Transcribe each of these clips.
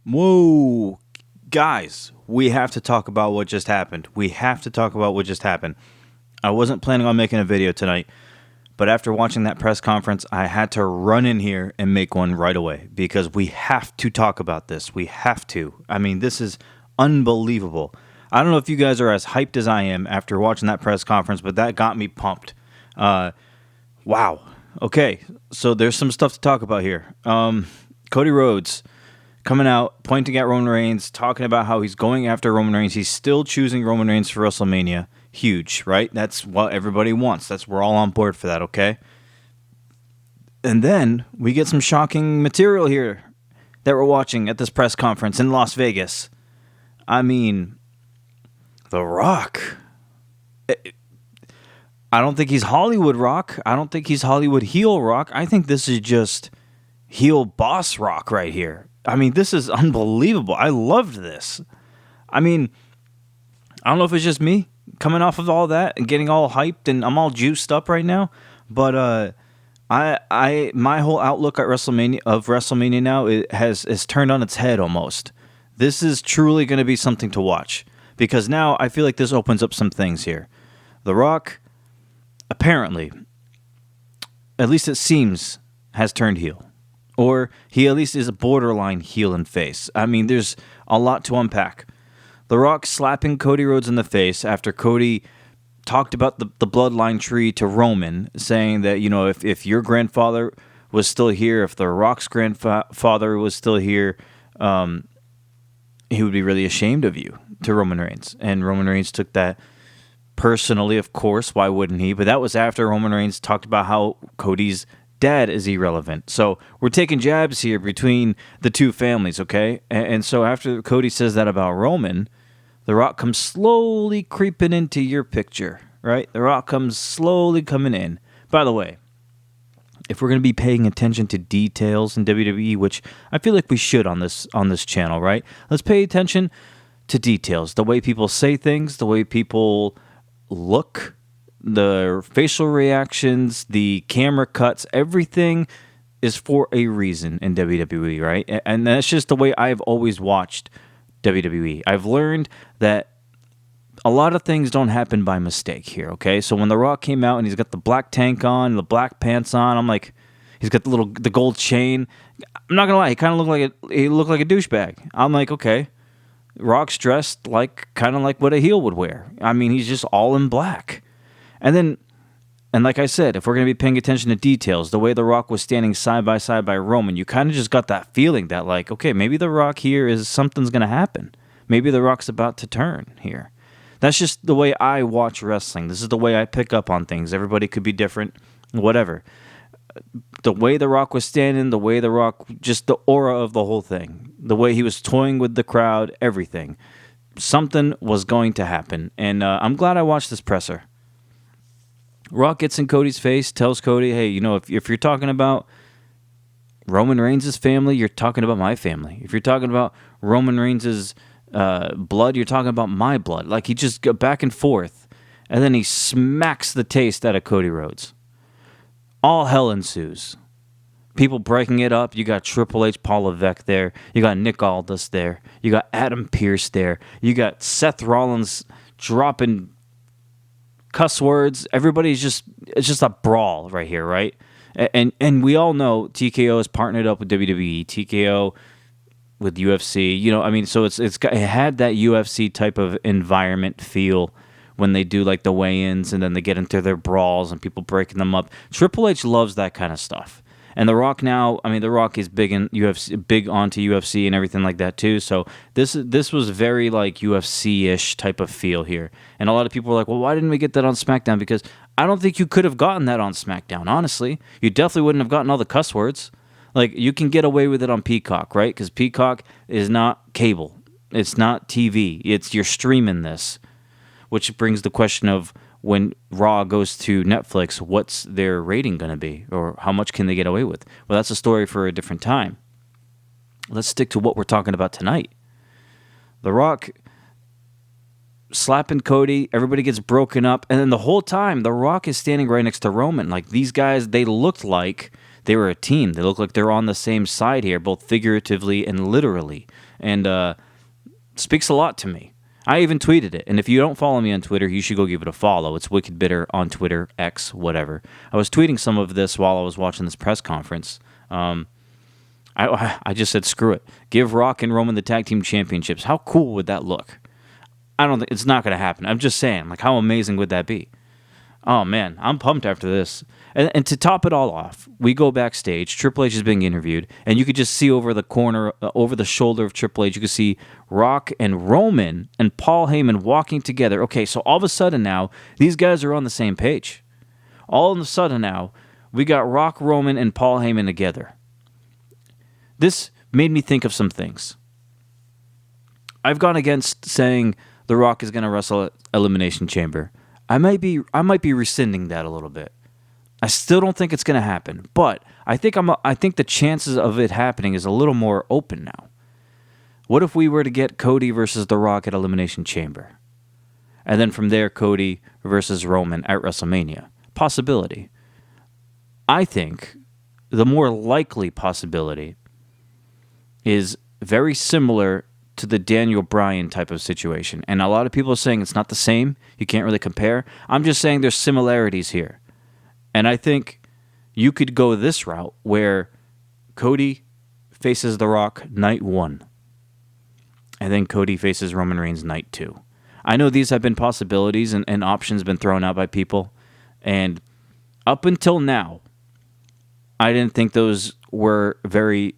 Whoa, guys, we have to talk about what just happened. We have to talk about what just happened. I wasn't planning on making a video tonight, but after watching that press conference, I had to run in here and make one right away because we have to talk about this. We have to. I mean, this is unbelievable. I don't know if you guys are as hyped as I am after watching that press conference, but that got me pumped. Wow. Okay, so there's some stuff to talk about here. Cody Rhodes coming out, pointing at Roman Reigns, talking about how he's going after Roman Reigns. He's still choosing Roman Reigns for WrestleMania. Huge, right? That's what everybody wants. We're all on board for that, okay? And then we get some shocking material here that we're watching at this press conference in Las Vegas. I mean, The Rock. I don't think he's Hollywood Rock. I don't think he's Hollywood heel Rock. I think this is just heel boss Rock right here. I mean, this is unbelievable. I loved this. I mean, I don't know if it's just me coming off of all that and getting all hyped and I'm all juiced up right now, but my whole outlook at WrestleMania now has turned on its head almost. This is truly going to be something to watch because now I feel like this opens up some things here. The Rock, apparently, at least it seems, has turned heel. Or he at least is a borderline heel and face. I mean, there's a lot to unpack. The Rock slapping Cody Rhodes in the face after Cody talked about the bloodline tree to Roman, saying that, you know, if your grandfather was still here, if The Rock's grandfather was still here, he would be really ashamed of you, to Roman Reigns. And Roman Reigns took that personally, of course. Why wouldn't he? But that was after Roman Reigns talked about how Cody's dad is irrelevant. So we're taking jabs here between the two families, okay? And so after Cody says that about Roman, The Rock comes slowly creeping into your picture, right? The Rock comes slowly coming in. By the way, if we're going to be paying attention to details in WWE, which I feel like we should on this channel, right? Let's pay attention to details. The way people say things, the way people look, the facial reactions, the camera cuts, everything is for a reason in WWE, right? And that's just the way I've always watched WWE. I've learned that a lot of things don't happen by mistake here, okay? So when The Rock came out and he's got the black tank on, the black pants on, I'm like, he's got the gold chain. I'm not gonna lie, he kind of looked like a douchebag. I'm like, okay, Rock's dressed kind of like what a heel would wear. I mean, he's just all in black. And like I said, if we're going to be paying attention to details, the way The Rock was standing side by side by Roman, you kind of just got that feeling that, like, okay, maybe The Rock here is something's going to happen. Maybe The Rock's about to turn here. That's just the way I watch wrestling. This is the way I pick up on things. Everybody could be different, whatever. The way The Rock was standing, the way The Rock, just the aura of the whole thing, the way he was toying with the crowd, everything. Something was going to happen, and I'm glad I watched this presser. Rock gets in Cody's face, tells Cody, hey, you know, if you're talking about Roman Reigns' family, you're talking about my family. If you're talking about Roman Reigns' blood, you're talking about my blood. Like, he just go back and forth, and then he smacks the taste out of Cody Rhodes. All hell ensues. People breaking it up. You got Triple H, Paul Levesque there. You got Nick Aldis there. You got Adam Pearce there. You got Seth Rollins dropping cuss words. It's just a brawl right here, right? And we all know TKO is partnered up with WWE, TKO with UFC. You know, I mean, so it had that UFC type of environment feel when they do like the weigh-ins and then they get into their brawls and people breaking them up. Triple H loves that kind of stuff. And The Rock now, I mean, The Rock is big in UFC, big onto UFC and everything like that too. So this was very like UFC-ish type of feel here. And a lot of people were like, well, why didn't we get that on SmackDown? Because I don't think you could have gotten that on SmackDown, honestly. You definitely wouldn't have gotten all the cuss words. Like, you can get away with it on Peacock, right? Because Peacock is not cable. It's not TV. You're streaming this. Which brings the question of, when Raw goes to Netflix, what's their rating going to be? Or how much can they get away with? Well, that's a story for a different time. Let's stick to what we're talking about tonight. The Rock slapping Cody, everybody gets broken up, and then the whole time, The Rock is standing right next to Roman. Like, these guys, they they were a team. They look like they're on the same side here, both figuratively and literally. And speaks a lot to me. I even tweeted it. And if you don't follow me on Twitter, you should go give it a follow. It's Wicked Bitter on Twitter, X, whatever. I was tweeting some of this while I was watching this press conference. I just said, screw it. Give Rock and Roman the tag team championships. How cool would that look? I don't think it's not going to happen. I'm just saying, like, how amazing would that be? Oh, man, I'm pumped after this. And to top it all off, we go backstage. Triple H is being interviewed, and you could just see over the corner, over the shoulder of Triple H, you could see Rock and Roman and Paul Heyman walking together. Okay, so all of a sudden now, these guys are on the same page. All of a sudden now, we got Rock, Roman, and Paul Heyman together. This made me think of some things. I've gone against saying The Rock is going to wrestle at Elimination Chamber. I might be rescinding that a little bit. I still don't think it's going to happen, but I think the chances of it happening is a little more open now. What if we were to get Cody versus The Rock at Elimination Chamber? And then from there, Cody versus Roman at WrestleMania. Possibility. I think the more likely possibility is very similar to the Daniel Bryan type of situation. And a lot of people are saying it's not the same. You can't really compare. I'm just saying there's similarities here. And I think you could go this route where Cody faces The Rock night 1. And then Cody faces Roman Reigns night 2. I know these have been possibilities and options been thrown out by people. And up until now, I didn't think those were very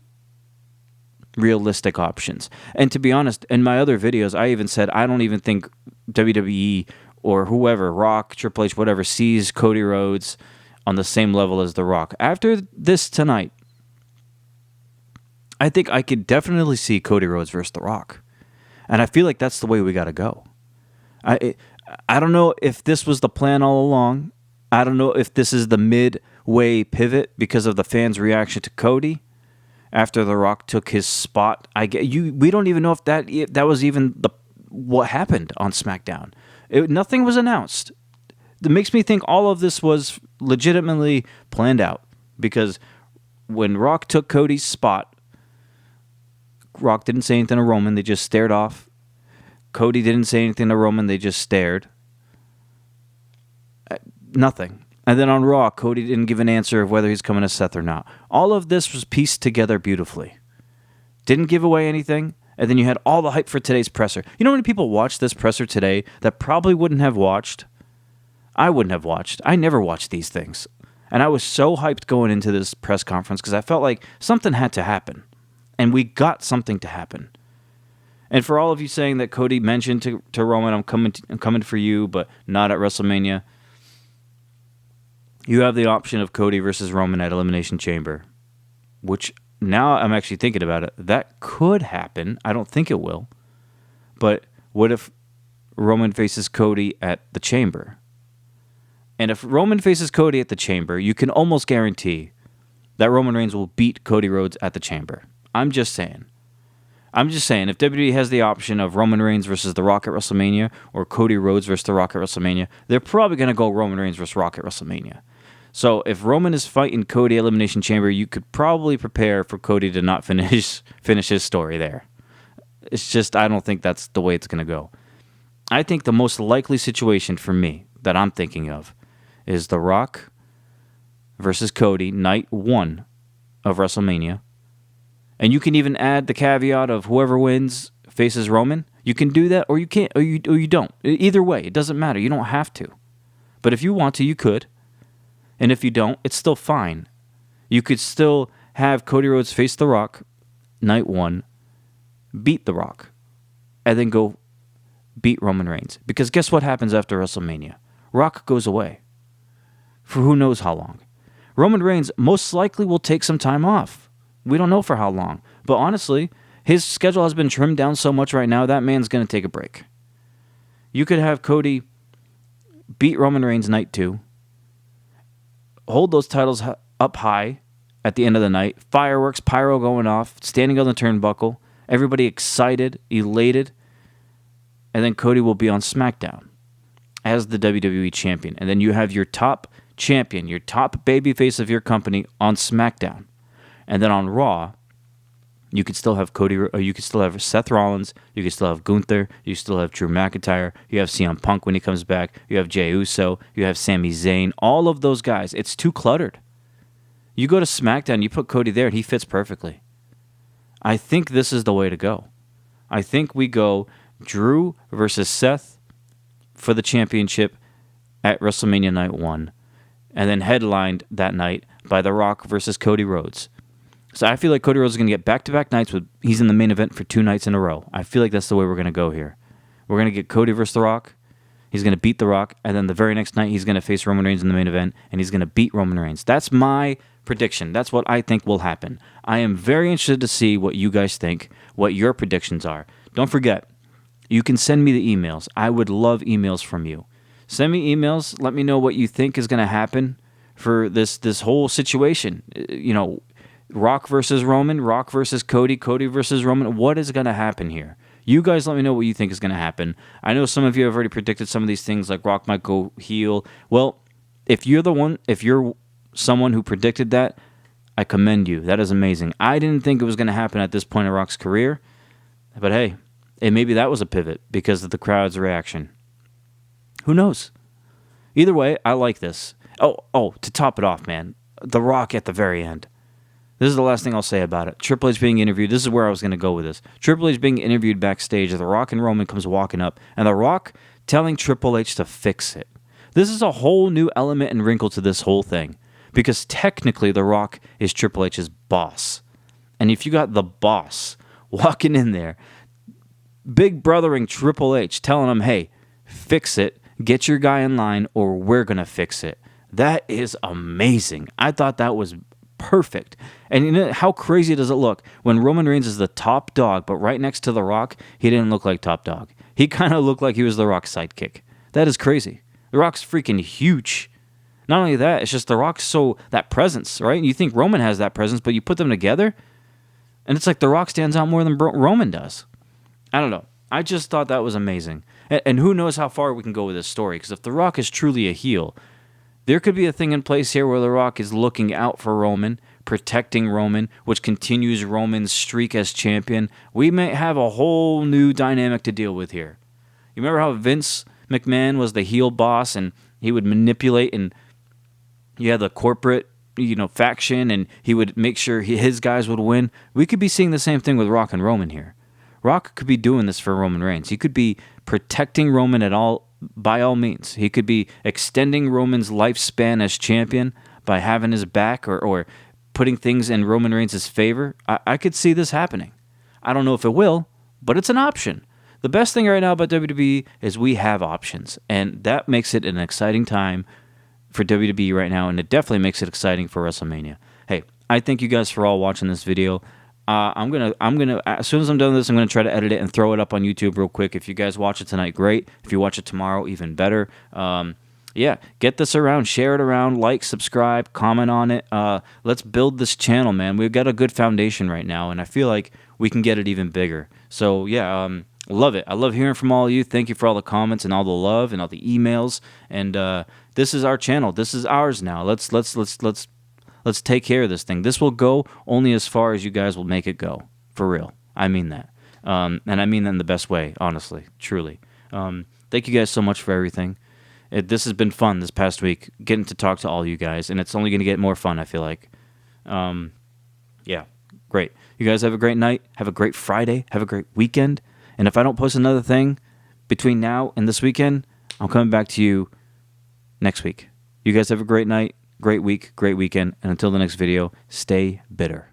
realistic options. And to be honest, in my other videos, I even said I don't even think WWE or whoever, Rock, Triple H, whatever, sees Cody Rhodes on the same level as The Rock. After this tonight, I think I could definitely see Cody Rhodes versus The Rock. And I feel like that's the way we got to go. I don't know if this was the plan all along. I don't know if this is the midway pivot because of the fans' reaction to Cody after The Rock took his spot. We don't even know if that was even what happened on SmackDown. Nothing was announced. That makes me think all of this was legitimately planned out because when Rock took Cody's spot, Rock didn't say anything to Roman. They just stared off. Cody didn't say anything to Roman. They just stared. Nothing. And then on Raw, Cody didn't give an answer of whether he's coming to Seth or not. All of this was pieced together beautifully. Didn't give away anything. And then you had all the hype for today's presser. You know how many people watched this presser today that probably wouldn't have watched? I wouldn't have watched. I never watched these things. And I was so hyped going into this press conference because I felt like something had to happen. And we got something to happen. And for all of you saying that Cody mentioned to Roman, I'm coming for you, but not at WrestleMania, you have the option of Cody versus Roman at Elimination Chamber, which now I'm actually thinking about it. That could happen. I don't think it will. But what if Roman faces Cody at the Chamber? And if Roman faces Cody at the Chamber, you can almost guarantee that Roman Reigns will beat Cody Rhodes at the Chamber. I'm just saying, if WWE has the option of Roman Reigns versus The Rock at WrestleMania or Cody Rhodes versus The Rock at WrestleMania, they're probably going to go Roman Reigns versus Rock at WrestleMania. So if Roman is fighting Cody at Elimination Chamber, you could probably prepare for Cody to not finish his story there. It's just, I don't think that's the way it's going to go. I think the most likely situation for me that I'm thinking of is The Rock versus Cody, night 1 of WrestleMania. And you can even add the caveat of whoever wins faces Roman. You can do that, or you can't, or you don't. Either way, it doesn't matter. You don't have to. But if you want to, you could. And if you don't, it's still fine. You could still have Cody Rhodes face The Rock, night 1, beat The Rock, and then go beat Roman Reigns. Because guess what happens after WrestleMania? Rock goes away for who knows how long. Roman Reigns most likely will take some time off. We don't know for how long. But honestly, his schedule has been trimmed down so much right now, that man's going to take a break. You could have Cody beat Roman Reigns night 2, hold those titles up high at the end of the night, fireworks, pyro going off, standing on the turnbuckle, everybody excited, elated, and then Cody will be on SmackDown as the WWE champion. And then you have your top champion, your top babyface of your company on SmackDown. And then on Raw, you could still have Cody, or you could still have Seth Rollins, you could still have Gunther, you still have Drew McIntyre, you have CM Punk when he comes back, you have Jey Uso, you have Sami Zayn, all of those guys. It's too cluttered. You go to SmackDown, you put Cody there, and he fits perfectly. I think this is the way to go. I think we go Drew versus Seth for the championship at WrestleMania Night 1, and then headlined that night by The Rock versus Cody Rhodes. So I feel like Cody Rhodes is going to get back-to-back nights with he's in the main event for 2 nights in a row. I feel like that's the way we're going to go here. We're going to get Cody versus The Rock. He's going to beat The Rock, and then the very next night he's going to face Roman Reigns in the main event, and he's going to beat Roman Reigns. That's my prediction. That's what I think will happen. I am very interested to see what you guys think, what your predictions are. Don't forget, you can send me the emails. I would love emails from you. Send me emails. Let me know what you think is going to happen for this whole situation. You know, Rock versus Roman, Rock versus Cody, Cody versus Roman. What is going to happen here? You guys let me know what you think is going to happen. I know some of you have already predicted some of these things, like Rock might go heel. Well, if you're someone who predicted that, I commend you. That is amazing. I didn't think it was going to happen at this point in Rock's career, but hey, maybe that was a pivot because of the crowd's reaction. Who knows? Either way, I like this. Oh, to top it off, man, The Rock at the very end. This is the last thing I'll say about it. Triple H being interviewed. This is where I was going to go with this. Triple H being interviewed backstage. The Rock and Roman comes walking up, and The Rock telling Triple H to fix it. This is a whole new element and wrinkle to this whole thing, because technically The Rock is Triple H's boss. And if you got the boss walking in there, big brothering Triple H, telling him, hey, fix it, get your guy in line, or we're going to fix it. That is amazing. I thought that was perfect. And you know, how crazy does it look when Roman Reigns is the top dog, but right next to The Rock, he didn't look like top dog. He kind of looked like he was The Rock's sidekick. That is crazy. The Rock's freaking huge. Not only that, it's just The Rock's so, that presence, right? You think Roman has that presence, but you put them together, and it's like The Rock stands out more than Roman does. I don't know. I just thought that was amazing. And who knows how far we can go with this story, because if The Rock is truly a heel, there could be a thing in place here where The Rock is looking out for Roman, protecting Roman, which continues Roman's streak as champion. We may have a whole new dynamic to deal with here. You remember how Vince McMahon was the heel boss, and he would manipulate, and you had the corporate, faction, and he would make sure his guys would win? We could be seeing the same thing with Rock and Roman here. Rock could be doing this for Roman Reigns. He could be protecting Roman by all means. He could be extending Roman's lifespan as champion by having his back or putting things in Roman Reigns' favor. I could see this happening. I don't know if it will, but it's an option. The best thing right now about WWE is we have options, and that makes it an exciting time for WWE right now, and it definitely makes it exciting for WrestleMania. Hey, I thank you guys for all watching this video. I'm gonna as soon as I'm done with this, I'm gonna try to edit it and throw it up on YouTube real quick. If you guys watch it tonight, great. If you watch it tomorrow, even better. Get this around, share it around, like, subscribe, comment on it. Let's build this channel, man. We've got a good foundation right now, and I feel like we can get it even bigger. So love it. I love hearing from all of you. Thank you for all the comments and all the love and all the emails. And this is our channel. This is ours now. Let's take care of this thing. This will go only as far as you guys will make it go. For real. I mean that. And I mean that in the best way, honestly, truly. Thank you guys so much for everything. This has been fun this past week, getting to talk to all you guys, and it's only going to get more fun, I feel like. Great. You guys have a great night. Have a great Friday. Have a great weekend. And if I don't post another thing between now and this weekend, I'm coming back to you next week. You guys have a great night, great week, great weekend, and until the next video, stay bitter.